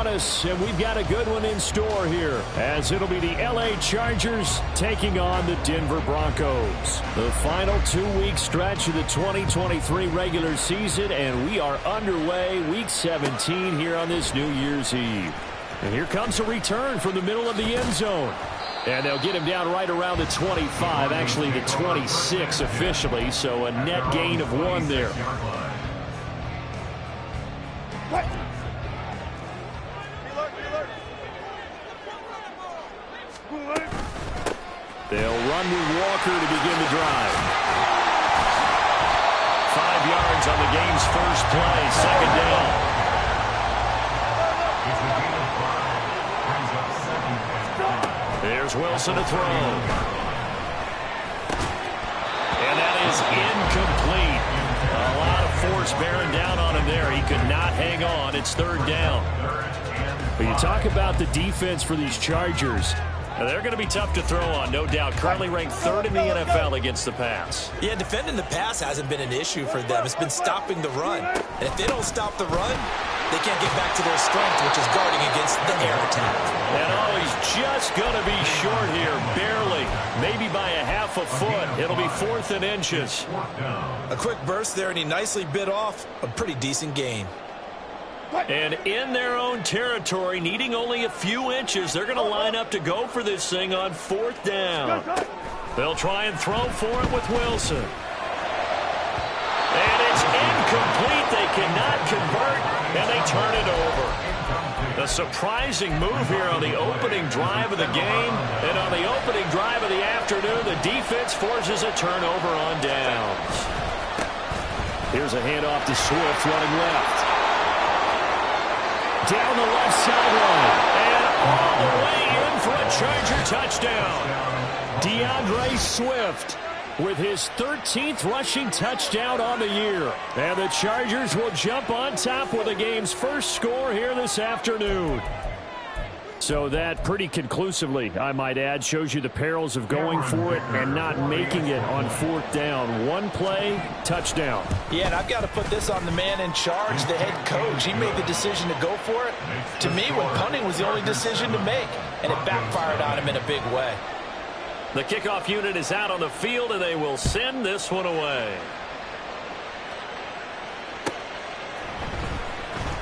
upon us, and we've got a good one in store here, as it'll be the LA Chargers taking on the Denver Broncos. The final 2-week stretch of the 2023 regular season, and we are underway week 17 here on this New Year's Eve. And here comes a return from the middle of the end zone. And they'll get him down right around the 25, actually the 26 officially, so a net gain of 1 there. They'll run with Walker to begin the drive. 5 yards on the game's first play, second down. There's Wilson to throw. And that is incomplete. A lot of force bearing down on him there. He could not hang on. It's third down. But you talk about the defense for these Chargers. They're going to be tough to throw on, no doubt. Currently ranked 3rd in the NFL against the pass. Yeah, defending the pass hasn't been an issue for them. It's been stopping the run. And if they don't stop the run, they can't get back to their strength, which is guarding against the air attack. And he's just going to be short here, barely. Maybe by a half a foot. It'll be 4th and inches. A quick burst there, and he nicely bit off a pretty decent gain. And in their own territory, needing only a few inches, they're going to line up to go for this thing on 4th down. They'll try and throw for it with Wilson. And it's incomplete. They cannot convert, and they turn it over. A surprising move here on the opening drive of the game. And on the opening drive of the afternoon, the defense forces a turnover on downs. Here's a handoff to Swift running left. Down the left sideline, and all the way in for a Charger touchdown. DeAndre Swift with his 13th rushing touchdown on the year. And the Chargers will jump on top with the game's first score here this afternoon. So that pretty conclusively, I might add, shows you the perils of going for it and not making it on 4th down. One play, touchdown. Yeah, and I've got to put this on the man in charge, the head coach. He made the decision to go for it. To me, when punting was the only decision to make, and it backfired on him in a big way. The kickoff unit is out on the field, and they will send this one away.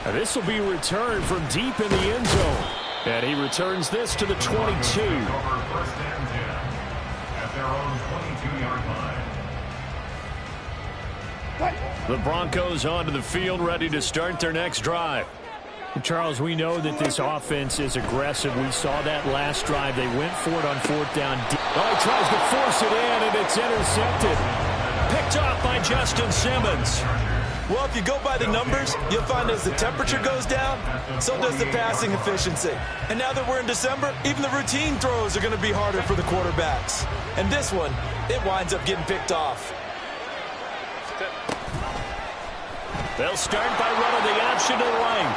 And this will be returned from deep in the end zone. And he returns this to the 22. At their own 22-yard line. The Broncos onto the field, ready to start their next drive. Charles, we know that this offense is aggressive. We saw that last drive. They went for it on 4th down. Oh, he tries to force it in, and it's intercepted. Picked off by Justin Simmons. Well, if you go by the numbers, you'll find as the temperature goes down, so does the passing efficiency. And now that we're in December, even the routine throws are going to be harder for the quarterbacks. And this one, it winds up getting picked off. They'll start by running the option to the lane.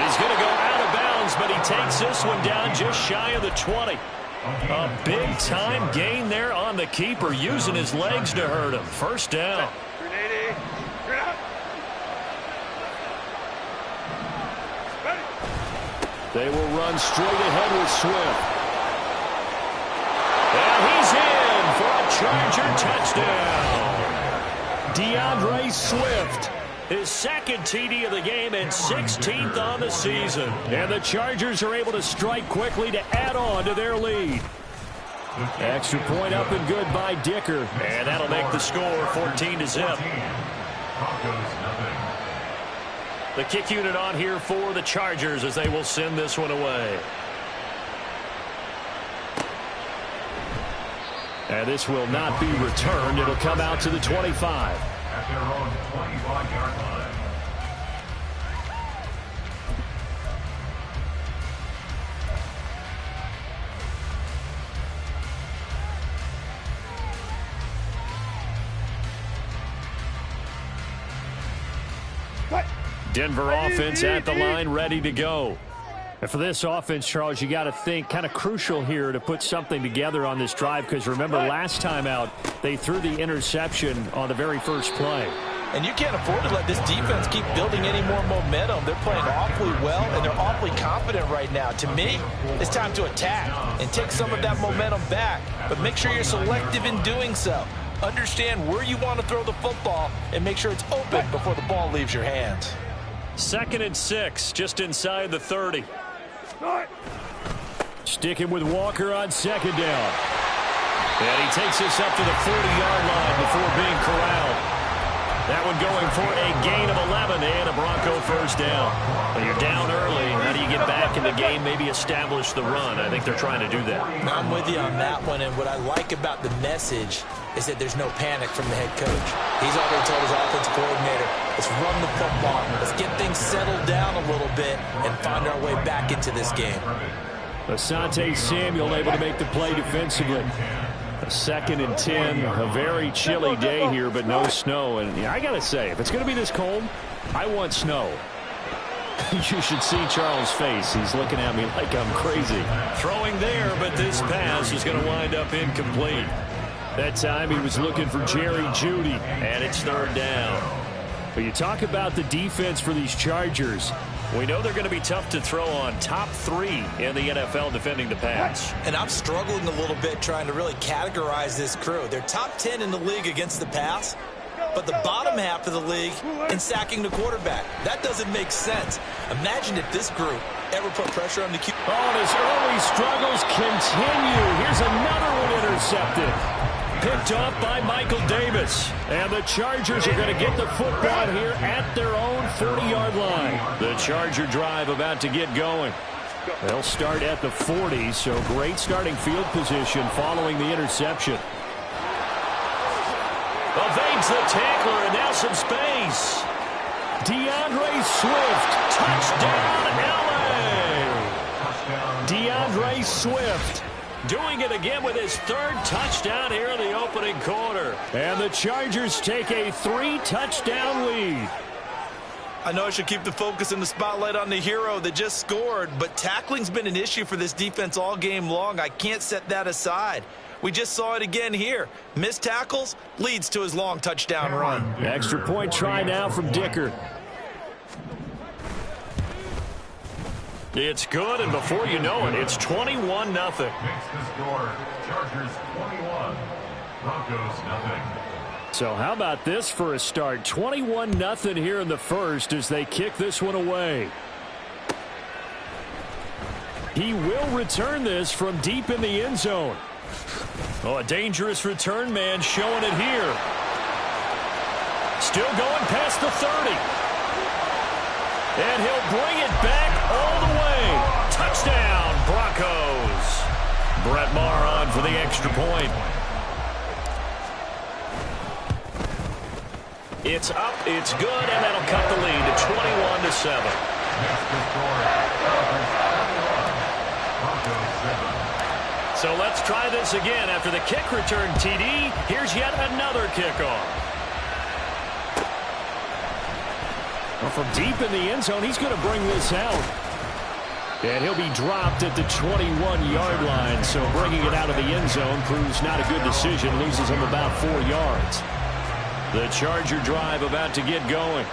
He's going to go out of bounds, but he takes this one down just shy of the 20. A big-time gain there on the keeper, using his legs to hurt him. First down. They will run straight ahead with Swift. And he's in for a Charger touchdown. DeAndre Swift, his 2nd TD of the game and 16th on the season. And the Chargers are able to strike quickly to add on to their lead. Extra point up and good by Dicker. And that'll make the score 14-0. The kick unit on here for the Chargers as they will send this one away. And this will not be returned. It'll come out to the 25. At their own 25-yard line. Denver offense at the line, ready to go. And for this offense, Charles, you got to think kind of crucial here to put something together on this drive, because remember last time out, they threw the interception on the very first play. And you can't afford to let this defense keep building any more momentum. They're playing awfully well, and they're awfully confident right now. To me, it's time to attack and take some of that momentum back. But make sure you're selective in doing so. Understand where you want to throw the football and make sure it's open before the ball leaves your hands. 2nd and 6, just inside the 30. Sticking with Walker on 2nd down. And he takes us up to the 40-yard line before being corralled. That one going for a gain of 11 and a Bronco first down. When you're down early, how do you get back in the game, maybe establish the run? I think they're trying to do that. I'm with you on that one, and what I like about the message is that there's no panic from the head coach. He's already told his offensive coordinator, let's run the football, let's get things settled down a little bit and find our way back into this game. Asante Samuel able to make the play defensively. A 2nd and 10, a very chilly day here, but no snow. And I got to say, if it's going to be this cold, I want snow. You should see Charles' face. He's looking at me like I'm crazy. Throwing there, but this pass is going to wind up incomplete. That time he was looking for Jerry Jeudy, and it's 3rd down. But you talk about the defense for these Chargers. We know they're going to be tough to throw on. Top 3 in the NFL defending the pass. And I'm struggling a little bit trying to really categorize this crew. They're top 10 in the league against the pass, but the bottom half of the league in sacking the quarterback. That doesn't make sense. Imagine if this group ever put pressure on the QB. Oh, and his early struggles continue. Here's another one intercepted. Picked off by Michael Davis. And the Chargers are going to get the football here at their own 40-yard line. The Charger drive about to get going. They'll start at the 40, so great starting field position following the interception. Evades the tackler, and now some space. DeAndre Swift, touchdown LA. DeAndre Swift doing it again with his 3rd touchdown here in the opening quarter. And the Chargers take a 3-touchdown lead. I know I should keep the focus and the spotlight on the hero that just scored, but tackling's been an issue for this defense all game long. I can't set that aside. We just saw it again here. Missed tackles leads to his long touchdown run. Extra point try now from Dicker. It's good, and before you know it, it's 21-0. Makes the score. Chargers 21, Broncos nothing. So how about this for a start? 21-0 here in the first as they kick this one away. He will return this from deep in the end zone. Oh, a dangerous return man showing it here. Still going past the 30. And he'll bring it back all the way. Touchdown, Broncos. Brett Maher on for the extra point. It's up, it's good, and that'll cut the lead to 21-7. So let's try this again. After the kick return TD, here's yet another kickoff. Well, from deep in the end zone, he's going to bring this out. And he'll be dropped at the 21-yard line. So bringing it out of the end zone proves not a good decision. Loses him about 4 yards. The Charger drive about to get going.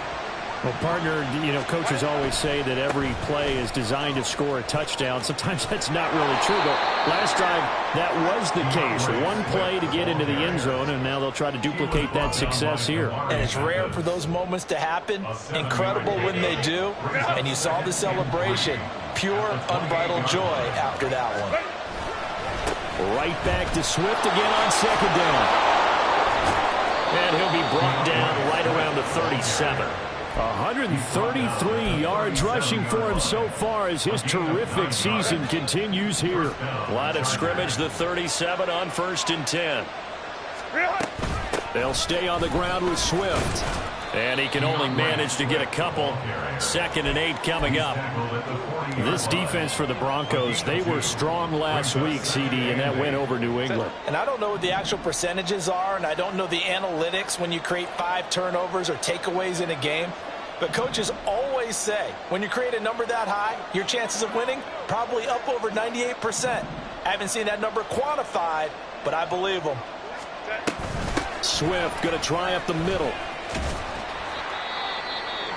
Well, partner, you know, coaches always say that every play is designed to score a touchdown. Sometimes that's not really true, but last drive, that was the case. One play to get into the end zone, and now they'll try to duplicate that success here. And it's rare for those moments to happen. Incredible when they do. And you saw the celebration. Pure, unbridled joy after that one. Right back to Swift again on 2nd down. And he'll be brought down right around the 37. 133 yards rushing for him so far as his terrific season continues here. Line of scrimmage, the 37 on 1st and 10. They'll stay on the ground with Swift. And he can only manage to get a couple. 2nd and 8 coming up. This defense for the Broncos, they were strong last week, CD, and that went over New England. And I don't know what the actual percentages are, and I don't know the analytics when you create 5 turnovers or takeaways in a game. But coaches always say, when you create a number that high, your chances of winning probably up over 98%. I haven't seen that number quantified, but I believe them. Swift going to try up the middle.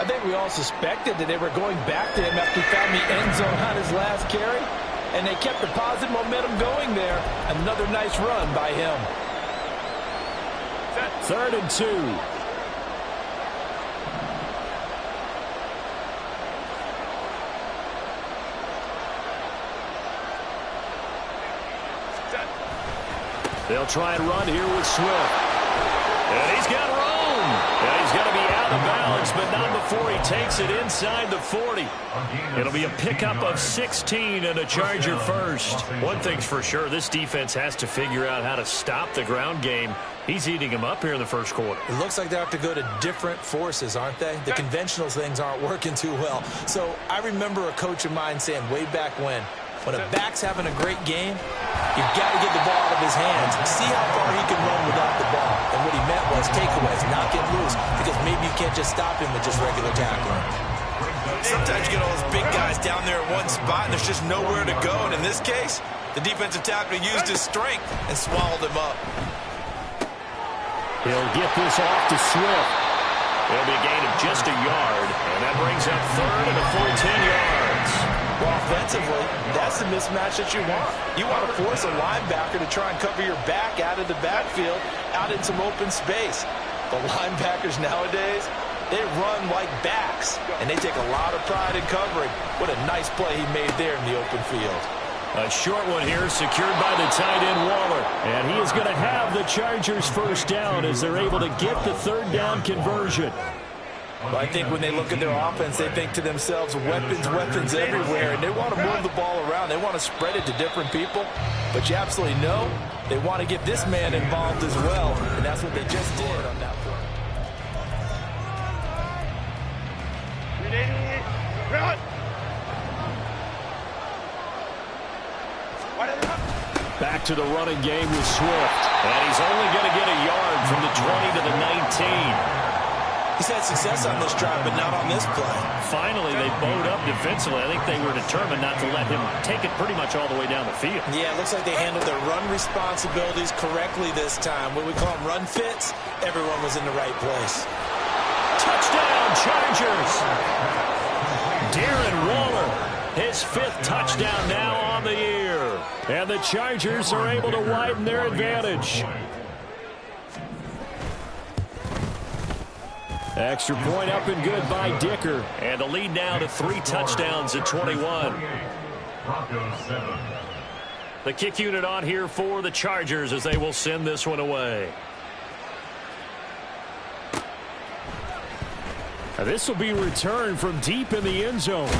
I think we all suspected that they were going back to him after he found the end zone on his last carry, and they kept the positive momentum going there. Another nice run by him. 3rd and 2. They'll try and run here with Swift. And he's got room. And he's going to be out of bounds, but not before he takes it inside the 40. It'll be a pickup of 16 and a Charger first. One thing's for sure, this defense has to figure out how to stop the ground game. He's eating him up here in the first quarter. It looks like they have to go to different forces, aren't they? The conventional things aren't working too well. So I remember a coach of mine saying way back when a back's having a great game, you've got to get the ball out of his hands. See how far he can run without the ball. And what he meant was takeaways, not get loose, because maybe you can't just stop him with just regular tackling. Sometimes you get all those big guys down there in one spot, and there's just nowhere to go. And in this case, the defensive tackler used his strength and swallowed him up. He'll get this off to Swift. It'll be a gain of just a yard, and that brings up 3rd and a full 10 yards. Well, offensively, that's the mismatch that you want. You want to force a linebacker to try and cover your back out of the backfield, out in some open space. The linebackers nowadays, they run like backs, and they take a lot of pride in covering. What a nice play he made there in the open field. A short one here, secured by the tight end Waller. And he is going to have the Chargers first down as they're able to get the 3rd down conversion. Well, I think when they look at their offense, they think to themselves, weapons everywhere, and they want to move the ball around. They want to spread it to different people, but you absolutely know they want to get this man involved as well, and that's what they just did on that play. Back to the running game with Swift, and he's only going to get a yard from the 20 to the 19. He's had success on this drive, but not on this play. Finally, they bowed up defensively. I think they were determined not to let him take it pretty much all the way down the field. Yeah, it looks like they handled their run responsibilities correctly this time. What we call them run fits, everyone was in the right place. Touchdown, Chargers! Darren Waller, his 5th touchdown now on the year. And the Chargers are able to widen their advantage. Extra point up and good by Dicker. And the lead now to 3 touchdowns at 21. The kick unit on here for the Chargers as they will send this one away. Now this will be returned from deep in the end zone.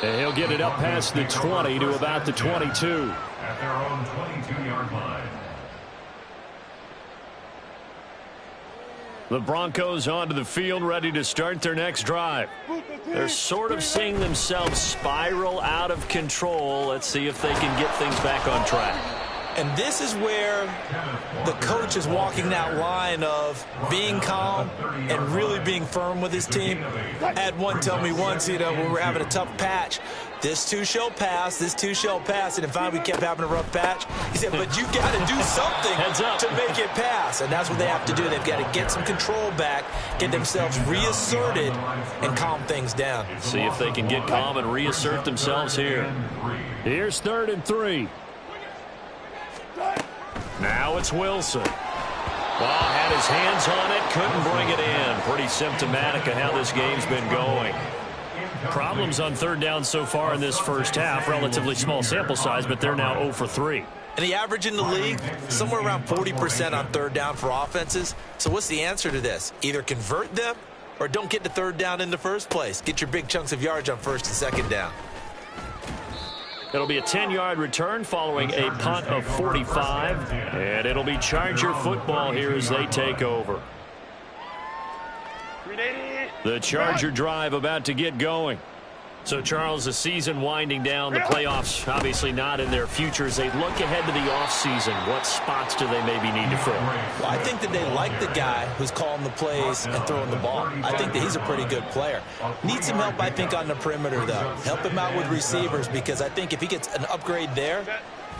And he'll get it up past the 20 to about the 22. At their own 22-yard line. The Broncos onto the field, ready to start their next drive. They're sort of seeing themselves spiral out of control. Let's see if they can get things back on track. And this is where the coach is walking that line of being calm and really being firm with his team. I had one tell me once, when we were having a tough patch, this too shall pass, this too shall pass. And finally we kept having a rough patch. He said, but you got to do something to make it pass. And that's what they have to do. They've got to get some control back, get themselves reasserted, and calm things down. See if they can get calm and reassert themselves here. Here's 3rd and 3. Now it's Wilson. Ball had his hands on it, couldn't bring it in. Pretty symptomatic of how this game's been going. Problems on 3rd down so far in this first half. Relatively small sample size, but they're now 0 for 3. And the average in the league, somewhere around 40% on 3rd down for offenses. So what's the answer to this? Either convert them or don't get to 3rd down in the first place. Get your big chunks of yards on 1st and 2nd down. It'll be a 10-yard return following a punt of 45. And it'll be Charger football here as they take over. The Charger drive about to get going. So, Charles, the season winding down, the playoffs obviously not in their future. As they look ahead to the offseason, what spots do they maybe need to fill? Well, I think that they like the guy who's calling the plays and throwing the ball. I think that he's a pretty good player. Needs some help, I think, on the perimeter, though. Help him out with receivers, because I think if he gets an upgrade there,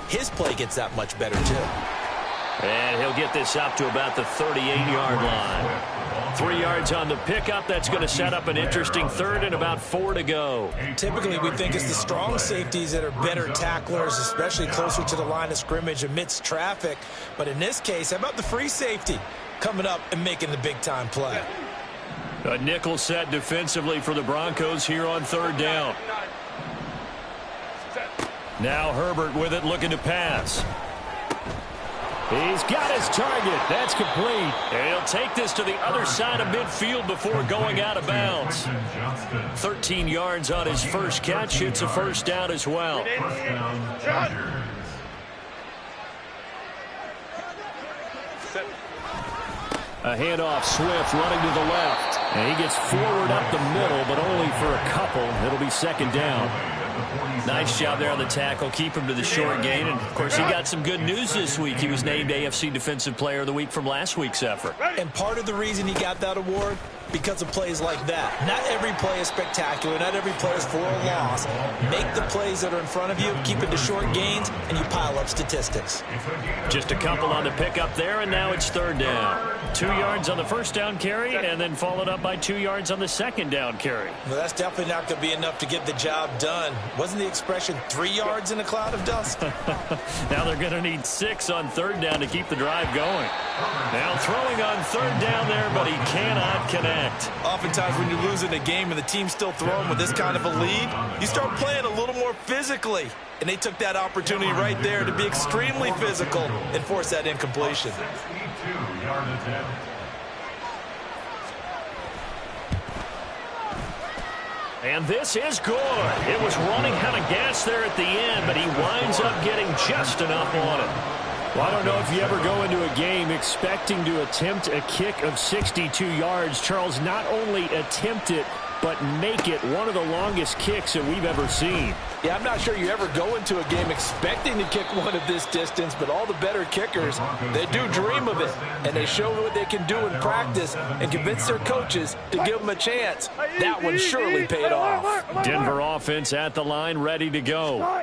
his play gets that much better, too. And he'll get this up to about the 38-yard line. 3 yards on the pickup. That's going to set up an interesting third and about 4 to go. Typically, we think it's the strong safeties that are better tacklers, especially closer to the line of scrimmage amidst traffic. But in this case, how about the free safety coming up and making the big-time play? A nickel set defensively for the Broncos here on 3rd down. Now Herbert with it, looking to pass. He's got his target. That's complete. And he'll take this to the other side of midfield before going out of bounds. 13 yards on his first catch. It's a first down as well. A handoff, Swift running to the left. And he gets forward up the middle, but only for a couple. It'll be 2nd down. Nice job there on the tackle. Keep him to the short gain. And, of course, he got some good news this week. He was named AFC Defensive Player of the Week from last week's effort. And part of the reason he got that award, because of plays like that. Not every play is spectacular. Not every play is for a loss. Make the plays that are in front of you, keep it to short gains, and you pile up statistics. Just a couple on the pickup there, and now it's 3rd down. 2 yards on the first down carry, and then followed up by 2 yards on the 2nd down carry. Well, that's definitely not going to be enough to get the job done. Wasn't the expression 3 yards in a cloud of dust? Now they're going to need 6 on 3rd down to keep the drive going. Now throwing on 3rd down there, but he cannot connect. Oftentimes when you're losing a game and the team's still throwing with this kind of a lead, you start playing a little more physically. And they took that opportunity right there to be extremely physical and force that incompletion. And this is good. It was running out of gas there at the end, but he winds up getting just enough on it. Well, I don't know if you ever go into a game expecting to attempt a kick of 62 yards. Charles, not only attempt it, but make it one of the longest kicks that we've ever seen. Yeah, I'm not sure you ever go into a game expecting to kick one of this distance, but all the better kickers, they do dream of it, and they show what they can do in practice and convince their coaches to give them a chance. That one surely paid off. Denver offense at the line, ready to go.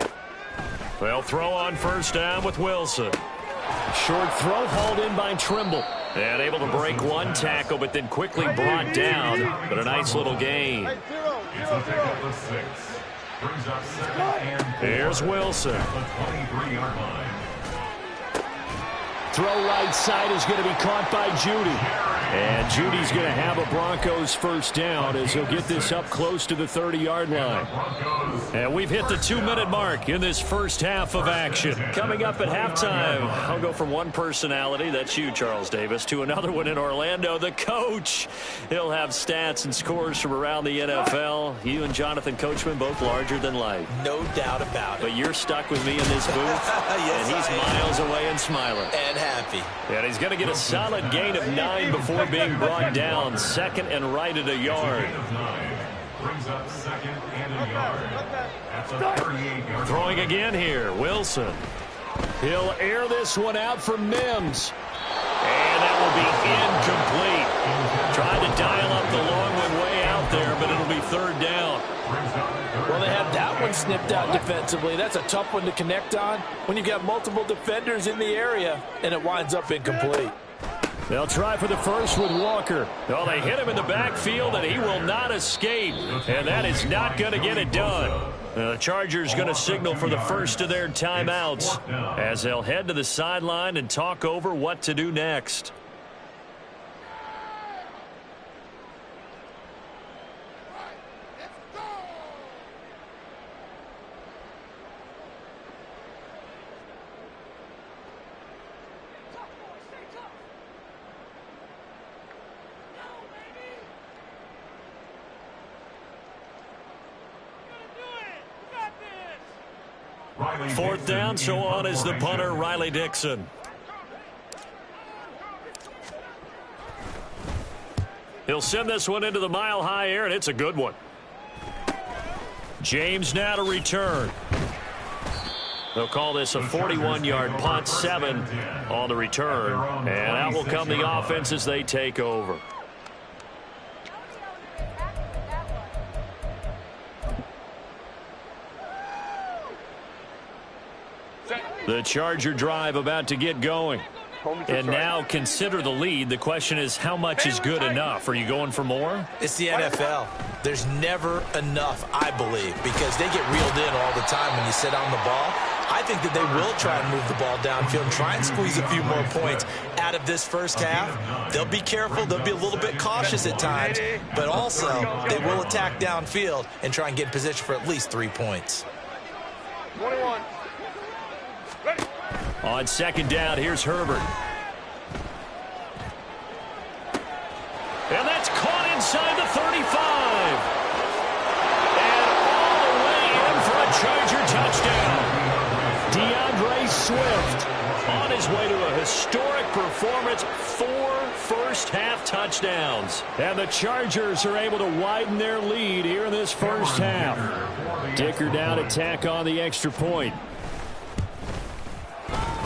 They'll throw on 1st down with Wilson. Short throw hauled in by Trimble. And able to break one tackle, but then quickly brought down. But a nice little gain. Here's Wilson. Throw right side is going to be caught by Judy. And Judy's going to have a Broncos 1st down as he'll get this up close to the 30-yard line. And we've hit the 2-minute mark in this first half of action. Coming up at halftime, I'll go from one personality, that's you, Charles Davis, to another one in Orlando, the coach. He'll have stats and scores from around the NFL. You and Jonathan Coachman, both larger than life. No doubt about it. But you're stuck with me in this booth, yes, and he's miles away and smiling. And happy. And he's going to get a solid gain of 9 before being brought down. 2nd and right at a yard. Brings up 2nd and a yard. That's a 38-yard. Throwing again here, Wilson. He'll air this one out for Mims. And that will be incomplete. Tried to dial up the long one way out there, but it'll be 3rd down. Well, they had that one snipped out defensively. That's a tough one to connect on when you got multiple defenders in the area, and it winds up incomplete. They'll try for the first with Walker. Oh, they hit him in the backfield, and he will not escape. And that is not going to get it done. The Chargers going to signal for the first of their timeouts as they'll head to the sideline and talk over what to do next. Fourth down, so on is the punter, Riley Dixon. He'll send this one into the mile-high air, and it's a good one. James now to return. They'll call this a 41-yard punt, 7 on the return. And out will come the offense as they take over. The Charger drive about to get going. And now consider the lead. The question is, how much is good enough? Are you going for more? It's the NFL. There's never enough, I believe, because they get reeled in all the time when you sit on the ball. I think that they will try and move the ball downfield and try and squeeze a few more points out of this first half. They'll be careful. They'll be a little bit cautious at times, but also they will attack downfield and try and get in position for at least 3 points. 21. On second down, here's Herbert. And that's caught inside the 35. And all the way in for a Charger touchdown. DeAndre Swift on his way to a historic performance, 4 first-half touchdowns. And the Chargers are able to widen their lead here in this first half. Dicker down attack on the extra point.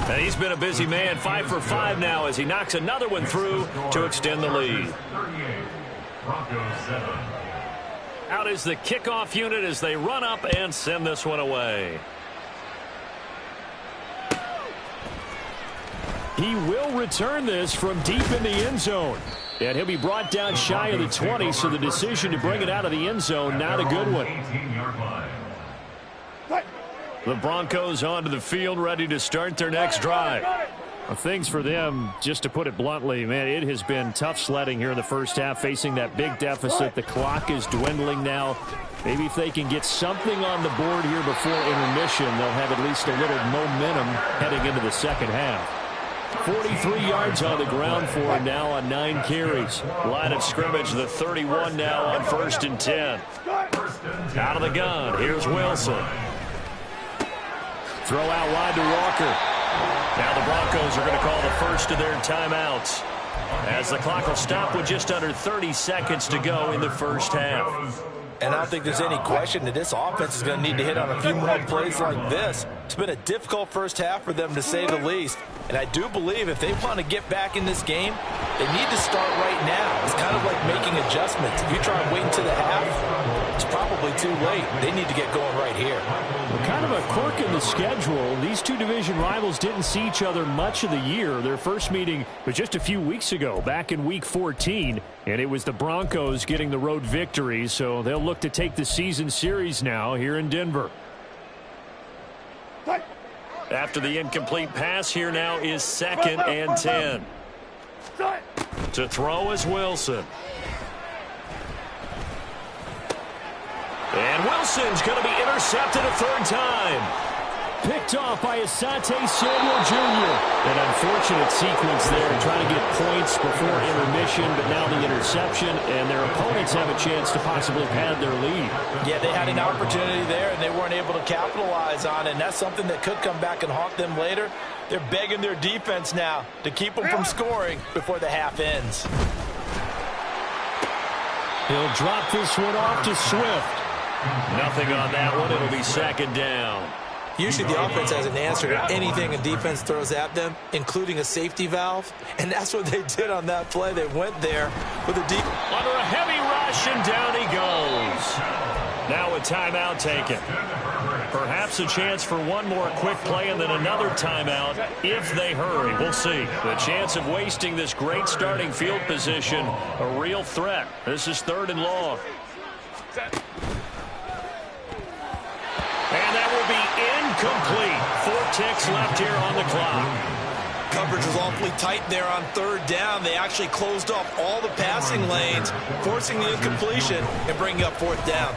And he's been a busy man, 5 for 5 now as he knocks another one through to extend the lead. Out is the kickoff unit as they run up and send this one away. He will return this from deep in the end zone. And he'll be brought down shy of the 20, so the decision to bring it out of the end zone, not a good one. The Broncos onto the field, ready to start their next drive. Well, things for them, just to put it bluntly, man, it has been tough sledding here in the first half, facing that big deficit. The clock is dwindling now. Maybe if they can get something on the board here before intermission, they'll have at least a little momentum heading into the second half. 43 yards on the ground for him now on 9 carries. Line of scrimmage, the 31 now on 1st and 10. Out of the gun, here's Wilson. Throw out wide to Walker. Now the Broncos are going to call the first of their timeouts, as the clock will stop with just under 30 seconds to go in the first half. And I don't think there's any question that this offense is going to need to hit on a few more plays like this. It's been a difficult first half for them, to say the least. And I do believe if they want to get back in this game, they need to start right now. It's kind of like making adjustments. If you try and wait until the half, it's probably too late. They need to get going right here. Well, kind of a quirk in the schedule. These two division rivals didn't see each other much of the year. Their first meeting was just a few weeks ago, back in Week 14. And it was the Broncos getting the road victory, so they'll look to take the season series now here in Denver. After the incomplete pass, here now is 2nd and 10. To throw is Wilson. And Wilson's going to be intercepted a 3rd time. Picked off by Asante Samuel Jr. An unfortunate sequence there, trying to get points before intermission, but now the interception, and their opponents have a chance to possibly pad their lead. Yeah, they had an opportunity there, and they weren't able to capitalize on it, and that's something that could come back and haunt them later. They're begging their defense now to keep them from scoring before the half ends. He'll drop this one off to Swift. Nothing on that one. It'll be 2nd down. Usually the offense has an answer to anything a defense throws at them, including a safety valve, and that's what they did on that play. They went there with a deep... Under a heavy rush, and down he goes. Now a timeout taken. Perhaps a chance for one more quick play and then another timeout if they hurry. We'll see. The chance of wasting this great starting field position, a real threat. This is 3rd and long. And that will be incomplete. 4 ticks left here on the clock. Coverage was awfully tight there on 3rd down. They actually closed off all the passing lanes, forcing the incompletion and bringing up 4th down.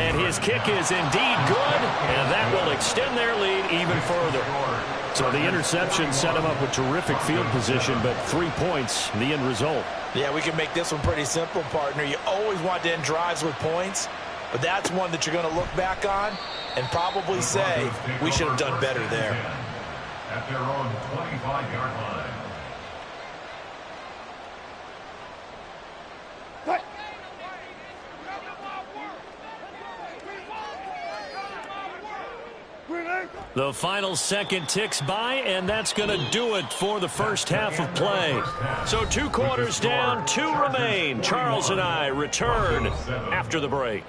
And his kick is indeed good, and that will extend their lead even further. So the interception set him up with terrific field position, but 3 points, the end result. Yeah, we can make this one pretty simple, partner. You always want to end drives with points, but that's one that you're going to look back on and probably say, we should have done better there. At their own 25-yard line. The final second ticks by, and that's going to do it for the first half of play. So 2 quarters down, 2 remain. Charles and I return after the break.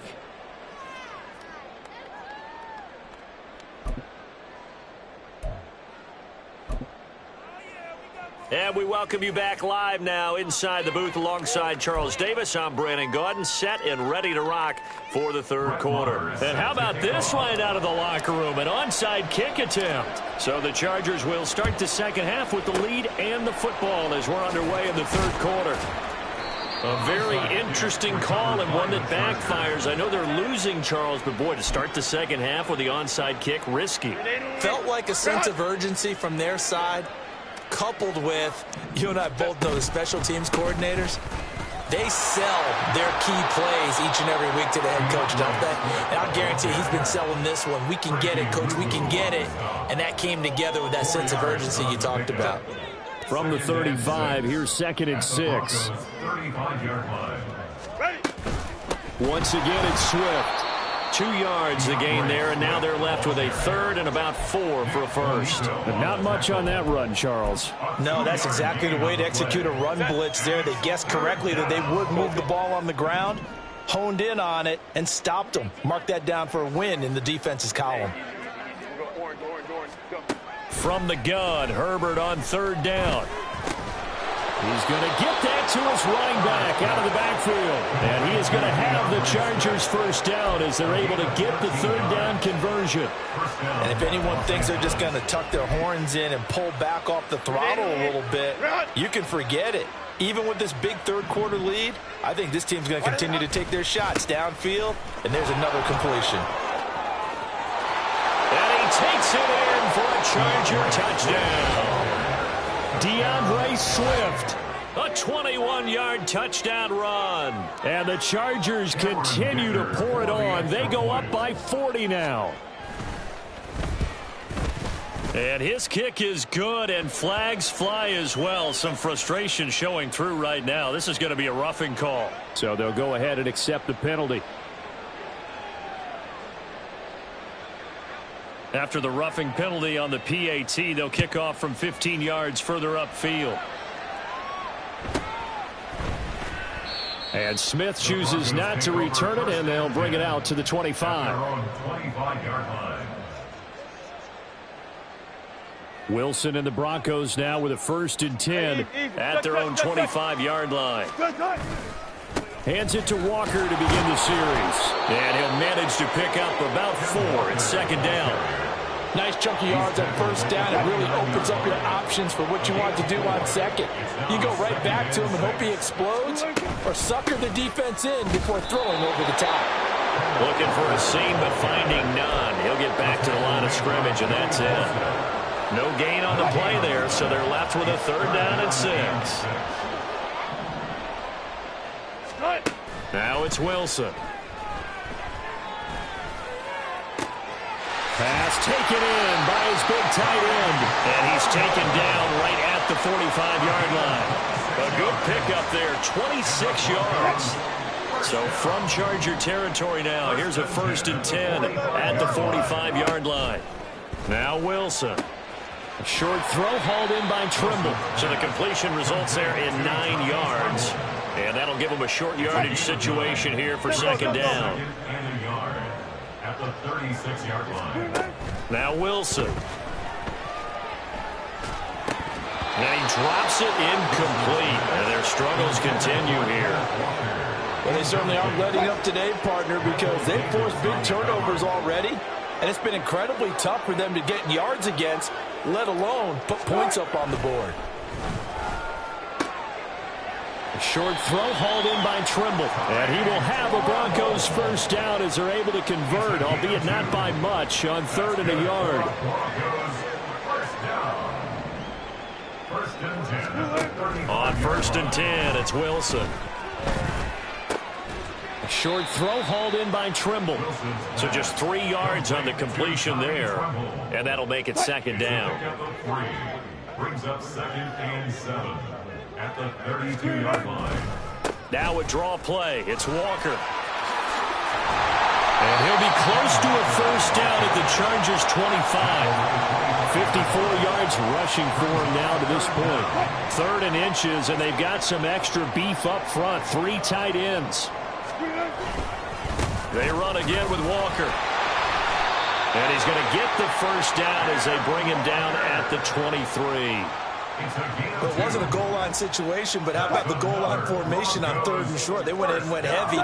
And we welcome you back live now inside the booth alongside Charles Davis. I'm Brandon Gaudin, set and ready to rock for the third quarter. And how about this line out of the locker room? An onside kick attempt. So the Chargers will start the second half with the lead and the football as we're underway in the third quarter. A very interesting call and one that backfires. I know they're losing, Charles, but boy, to start the second half with the onside kick, risky. Felt like a sense of urgency from their side, coupled with, you and I both know the special teams coordinators, they sell their key plays each and every week to the head coach, don't they? And I'll guarantee he's been selling this one. We can get it, coach, we can get it. And that came together with that sense of urgency you talked about. From the 35, here's 2nd and 6. 35-yard line. Once again, it's Swift. 2 yards the gain there, and now they're left with a third and about 4 for a first. But not much on that run, Charles. No, that's exactly the way to execute a run blitz there. They guessed correctly that they would move the ball on the ground, honed in on it, and stopped them. Mark that down for a win in the defense's column. From the gun, Herbert on 3rd down. He's going to get that to his running back out of the backfield. And he is going to have the Chargers first down as they're able to get the 3rd down conversion. And if anyone thinks they're just going to tuck their horns in and pull back off the throttle a little bit, you can forget it. Even with this big third quarter lead, I think this team's going to continue to take their shots downfield, and there's another completion. And he takes it in for a Charger touchdown. DeAndre Swift, a 21-yard touchdown run. And the Chargers continue to pour it on. They go up by 40 now. And his kick is good, and flags fly as well. Some frustration showing through right now. This is going to be a roughing call. So they'll go ahead and accept the penalty. After the roughing penalty on the PAT, they'll kick off from 15 yards further upfield. And Smith chooses not to return it, and they'll bring it out to the 25. Wilson and the Broncos now with a 1st and 10 at their own 25-yard line. Hands it to Walker to begin the series. And he'll manage to pick up about 4 at 2nd down. Nice chunky yards on 1st down. It really opens up your options for what you want to do on 2nd. You go right back to him and hope he explodes, or sucker the defense in before throwing over the top. Looking for a seam, but finding none. He'll get back to the line of scrimmage, and that's it. No gain on the play there, so they're left with a 3rd down and 6. Now it's Wilson. Pass taken in by his big tight end. And he's taken down right at the 45-yard line. A good pickup there, 26 yards. So from Charger territory now, here's a 1st and 10 at the 45-yard line. Now Wilson. A short throw hauled in by Trimble. So the completion results there in 9 yards. And that'll give him a short yardage situation here for 2nd down. At the 36-yard line. Now Wilson. And he drops it incomplete. And their struggles continue here. Well, they certainly aren't letting up today, partner, because they've forced big turnovers already. And it's been incredibly tough for them to get yards against, let alone put points up on the board. A short throw hauled in by Trimble. And he will have a Broncos first down as they're able to convert, albeit not by much, on 3rd and a yard. On 1st and 10, it's Wilson. A short throw hauled in by Trimble. So just 3 yards on the completion there. And that'll make it 2nd down. Brings up 2nd and 7. At the 32-yard line. Now a draw play. It's Walker. And he'll be close to a first down at the Chargers' 25. 54 yards rushing for him now to this point. 3rd and inches, and they've got some extra beef up front. 3 tight ends. They run again with Walker. And he's going to get the first down as they bring him down at the 23. It wasn't a goal line situation, but how about the goal line formation on 3rd and short? They went in and went heavy.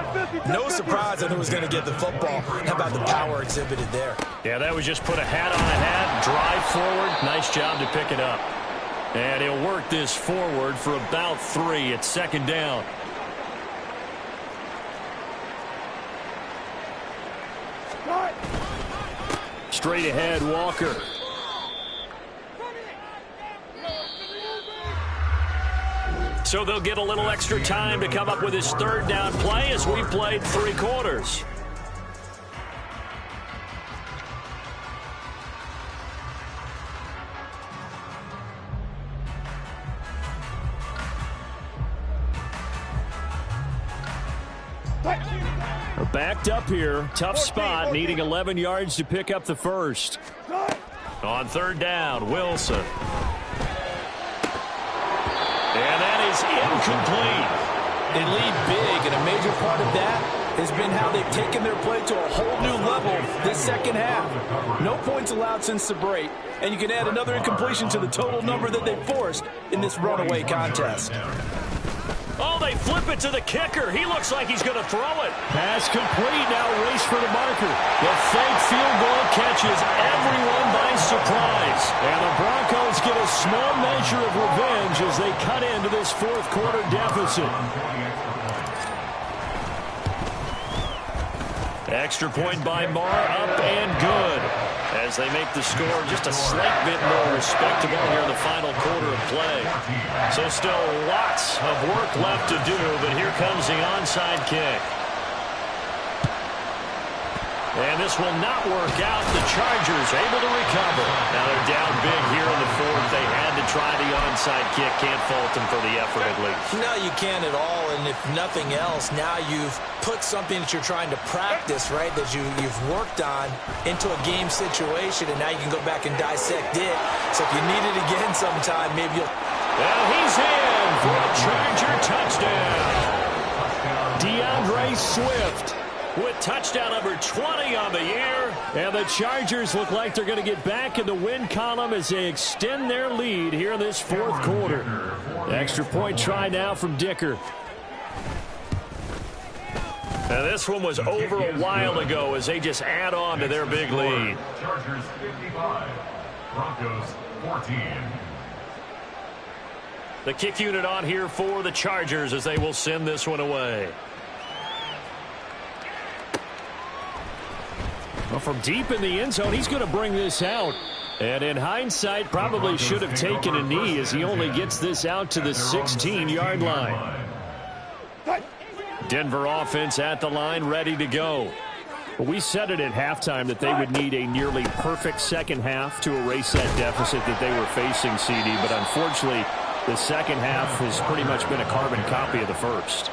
No surprise that it was going to get the football. How about the power exhibited there? Yeah, that was just put a hat on a hat, drive forward. Nice job to pick it up. And he'll work this forward for about 3. It's 2nd down. Straight ahead, Walker. So they'll get a little extra time to come up with his 3rd down play as we've played 3 quarters. Backed up here. Tough spot, needing 11 yards to pick up the first. On 3rd down, Wilson. And that is incomplete. They lead big, and a major part of that has been how they've taken their play to a whole new level this 2nd half. No points allowed since the break, and you can add another incompletion to the total number that they forced in this runaway contest. Oh, they flip it to the kicker. He looks like he's going to throw it. Pass complete. Now race for the marker. The fake field goal catches everyone by surprise. And the Broncos get a small measure of revenge as they cut into this 4th quarter deficit. Extra point by Marr, up and good. As they make the score just a slight bit more respectable here in the final quarter of play. So still lots of work left to do, but here comes the onside kick. And this will not work out. The Chargers able to recover. Now they're down big here in the 4th. They had to try the onside kick. Can't fault them for the effort at least. No, you can't at all. And if nothing else, now you've put something that you're trying to practice, right, that you've worked on into a game situation, and now you can go back and dissect it. So if you need it again sometime, maybe you'll... Well, he's in for a Charger touchdown. DeAndre Swift with touchdown number 20 on the year. And the Chargers look like they're going to get back in the win column as they extend their lead here in this 4th quarter. Extra point try now from Dicker. Now this one was over a while ago as they just add on to their big lead. Chargers 55, Broncos 14. The kick unit on here for the Chargers as they will send this one away. Well, from deep in the end zone, he's going to bring this out. And in hindsight, probably should have taken a knee as he only gets this out to the 16-yard line. Denver offense at the line, ready to go. Well, we said it at halftime that they would need a nearly perfect 2nd half to erase that deficit that they were facing, CD. But unfortunately, the 2nd half has pretty much been a carbon copy of the first.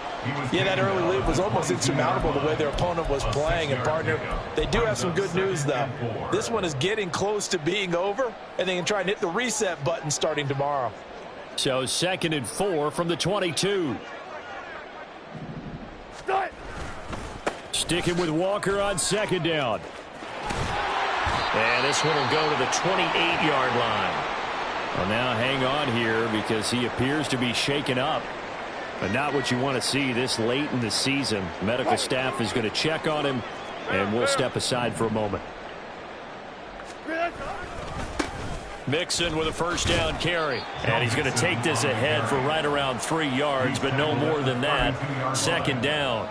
Yeah, that early lead was almost insurmountable the way their opponent was playing. And, partner, they do have some good news, though. This one is getting close to being over, and they can try and hit the reset button starting tomorrow. So 2nd and 4 from the 22. Sticking with Walker on 2nd down. And this one will go to the 28-yard line. Well, now hang on here because he appears to be shaken up. But not what you want to see this late in the season. Medical staff is going to check on him, and we'll step aside for a moment. Mixon with a 1st down carry. And he's going to take this ahead for right around 3 yards, but no more than that. 2nd down.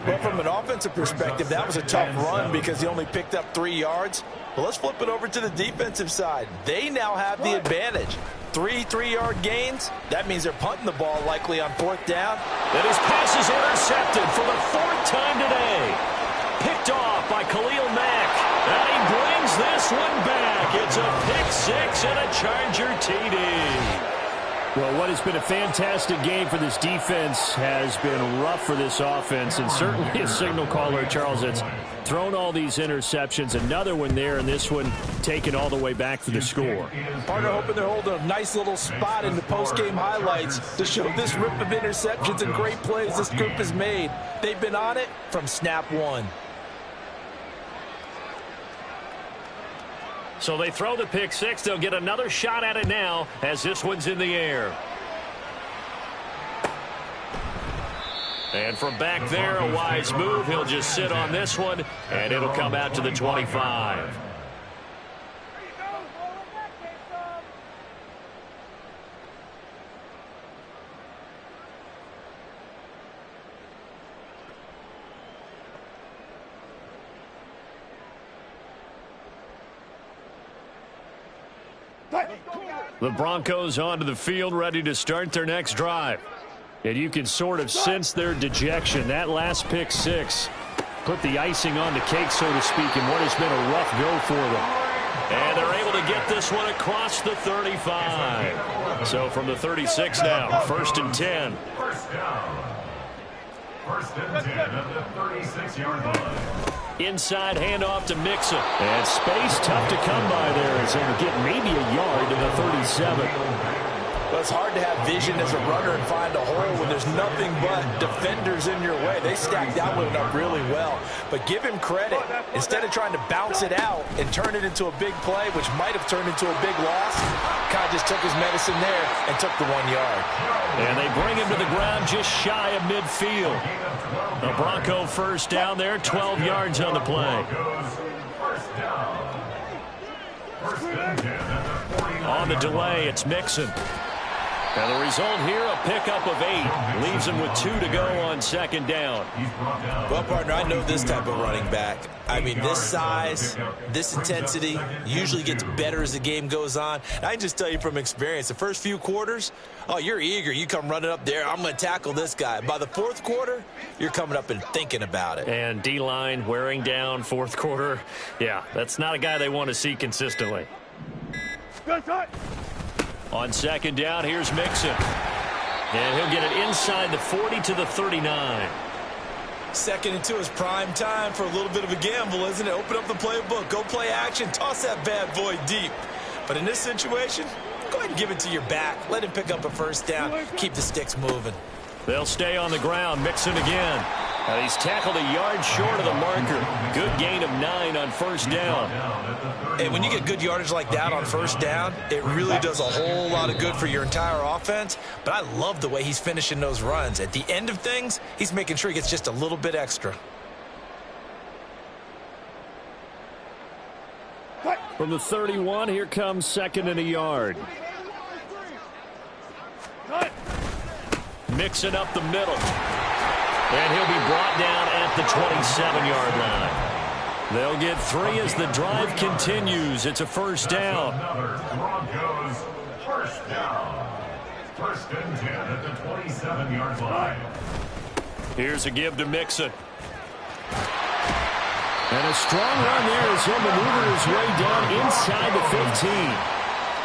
Well, from an offensive perspective, that was a tough run because he only picked up 3 yards. Well, let's flip it over to the defensive side. They now have the advantage. 3 3-yard gains. That means they're punting the ball likely on 4th down. And his pass is intercepted for the 4th time today. Picked off by Khalil Mack. And he brings this one back. It's a pick 6 and a Charger TD. Well, what has been a fantastic game for this defense has been rough for this offense, and certainly a signal caller, Charles, that's thrown all these interceptions. Another one there, and this one taken all the way back for the score. Partner hoping they're holding a nice little spot in the post-game highlights to show this rip of interceptions and great plays this group has made. They've been on it from snap one. So they throw the pick six. They'll get another shot at it now as this one's in the air. And from back there, a wise move. He'll just sit on this one, and it'll come out to the 25. The Broncos onto the field, ready to start their next drive. And you can sort of sense their dejection. That last pick six put the icing on the cake, so to speak, in what has been a rough go for them. And they're able to get this one across the 35. So from the 36 now, 1st and 10. First down. 1st and 10 at the 36-yard line. Inside handoff to Mixon. And space tough to come by there as they'll get maybe a yard to the 37. Well, it's hard to have vision as a runner and find a hole when there's nothing but defenders in your way. They stacked that one up really well. But give him credit. Instead of trying to bounce it out and turn it into a big play, which might have turned into a big loss, kind of just took his medicine there and took the 1 yard. And they bring him to the ground just shy of midfield. The Bronco first down there, 12 yards on the play. First down. 1st and 10 at the 49. On the delay, it's Mixon. And the result here, a pickup of 8. Leaves him with 2 to go on 2nd down. Well, partner, I know this type of running back. I mean, this size, this intensity usually gets better as the game goes on. And I can just tell you from experience, the first few quarters, oh, you're eager. You come running up there, I'm going to tackle this guy. By the 4th quarter, you're coming up and thinking about it. And D-line wearing down 4th quarter. Yeah, that's not a guy they want to see consistently. On 2nd down, here's Mixon. And he'll get it inside the 40 to the 39. 2nd and 2 is prime time for a little bit of a gamble, isn't it? Open up the playbook, go play action, toss that bad boy deep. But in this situation, go ahead and give it to your back. Let him pick up a 1st down. Keep the sticks moving. They'll stay on the ground. Mixon again. And he's tackled a yard short of the marker. Good gain of 9 on 1st down. And when you get good yardage like that on 1st down, it really does a whole lot of good for your entire offense. But I love the way he's finishing those runs. At the end of things, he's making sure he gets just a little bit extra. From the 31, here comes 2nd and a yard. Mixing up the middle. And he'll be brought down at the 27-yard line. They'll get 3 as the drive continues. It's a 1st down. Another Broncos 1st down. 1st and 10 at the 27-yard line. Here's a give to Mixon. And a strong run there as he'll maneuver his way down inside the 15.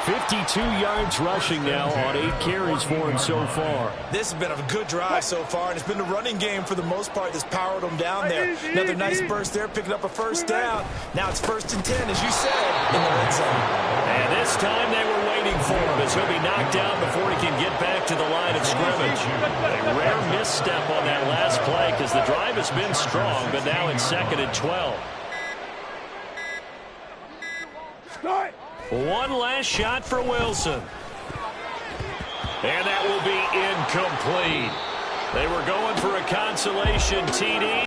52 yards rushing now on 8 carries for him so far. This has been a good drive so far, and it's been the running game for the most part that's powered him down there. Another nice burst there, picking up a 1st down. Now it's 1st and 10, as you said, in the red zone. And this time they were waiting for him as he'll be knocked down before he can get back to the line of scrimmage. A rare misstep on that last play because the drive has been strong, but now it's 2nd and 12. One last shot for Wilson. And that will be incomplete. They were going for a consolation TD.